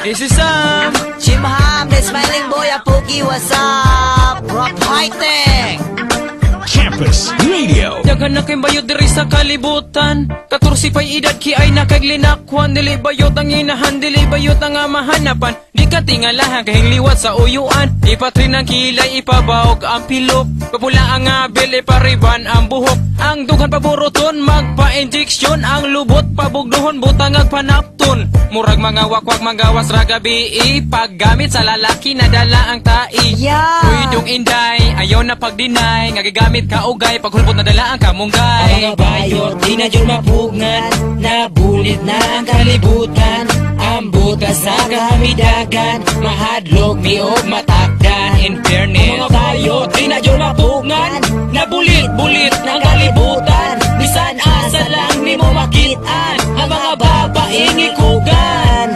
This is Sam Chimham, the smiling boy, a Pookie, what's up? Rock fighting! Campus Radio. Daghan na kay bayot diri sa kalibutan. 14 pay edad ki ay nakaglinakwan. Dili bayot ang inahan, dili bayot ang mahanapan. Di ka tingalahan kahing liwat sa uyuan. Ipatrin ang kilay, ipabawog ang pilok. Papula ang abil, ipariban ang buhok. Ang dughan paburuton, magpa-injeksyon. Ang lubot, pabugduhon, butang agpanapton. Murag mga wakwak, magawas ra gabi. Paggamit sa lalaki, nadala ang tai. Yeah. Uydong inday, ayaw na pagdinay. Ngagigamit ka ugay, paghulbot nadala ang kamunggay. Ang mga bayot, di na dyan mapugnan. Nabulit na ang kalibutan. Ang butas sa kamidagan. Mahadlok, miog, matakdan. In fairness, ang mga bayot, di na dyan mapugnan. Nabulit-bulit ng kalibutan. Bisan asa lang ni mo makitaan. Ang mga babaeng ikugan.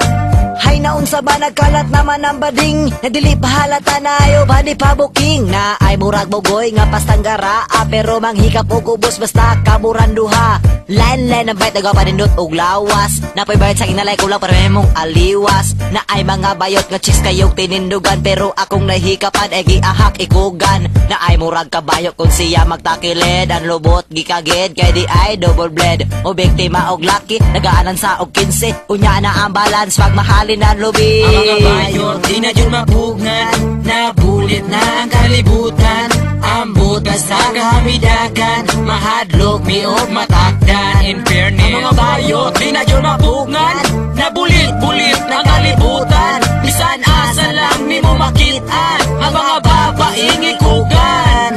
Hay naun sa ba nagkalat naman ang bading. Nadili pahalata na ayo ba ni pabuking. Na ay murag bugoy nga pastanggara. Pero manghikap og ubos basta kamuran duha. Line ang bayt nagapanindot og lawas. Napay bayad sa kinalay ko lang para mong aliwas. Na ay mga bayot nga chicks kayong tinindugan. Pero akong nahikapan ay giahak ikugan. Na ay murag kabayot kung siya magtakilid. Ang lubot gikagid kay di ay double blade. O biktima og laki nagaanan sa og 15. Unya na ang balance pag mahalin ang lubi. Ang mga bayot, di na dyan mapugnan. Nabulit na ang kalibutan. Ang butas sa kamidagan. Mahadlok, miog, matakdan. In fairness, ang mga bayot, di na dyan mapugnan. Nabulit-bulit ng kalibutan. Bisan asa lang ni mo makitaan. Ang mga babaeng ikugan.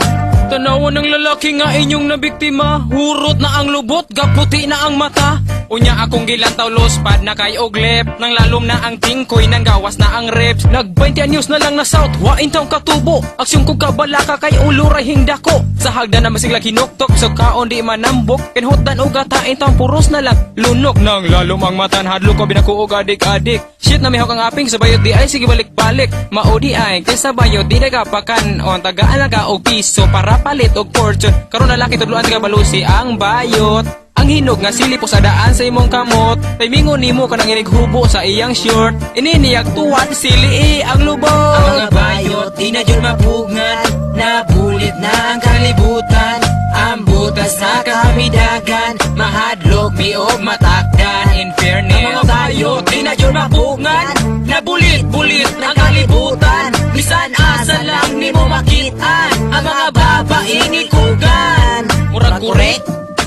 Tanawan ng lalaki nga inyong nabiktima. Hurot na ang lubot, gaputi na ang mata. Unya akong gilantaw lospad na kay oglep. Nang lalom na ang tingkoy, nang gawas na ang reps. Nag-20 anyos na lang na south, wain taong katubo. Aksyon ko kabalaka kay uluray hingdako. Sa hagdan na masiglang hinuktok, so kaon di manambok. Kinhutdan o gatain taong puros na lang lunok. Nang lalom ang matan, hadlo ko binakuog adik-adik. Shit na mihok ang aping sa bayot di ay sige balik-balik. Maudi ay, kaysa bayot di nagapakan. O tagaan lang ka og piso para palit og fortune. Karon na laki tudluan ka balusi ang bayot. Ang hinog nga sili po sa daan sa imong kamot. Timingon nimo ka nang inighubo sa iyang short. Ininiyag tuwan sili ang lubot. Ang mga bayot, di na dyan mapugnan. Nabulit na ang kalibutan. Ang butas sa kamidagan. Mahadlok, miog, matakdan. In fairness, ang mga bayot, di na dyan mapugnan. Nabulit-bulit ng kalibutan. Bisan asa lang ni mo makitaan. Ang mga babaeng ikugan. Murag kurek,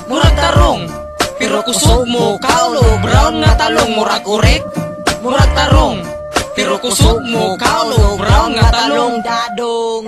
murag tarong. Pero kusog mo, kaulo, brown nga talong. Murag kurek, murag tarong. Pero kusog mo, kaulo, brown nga talong. Dadong.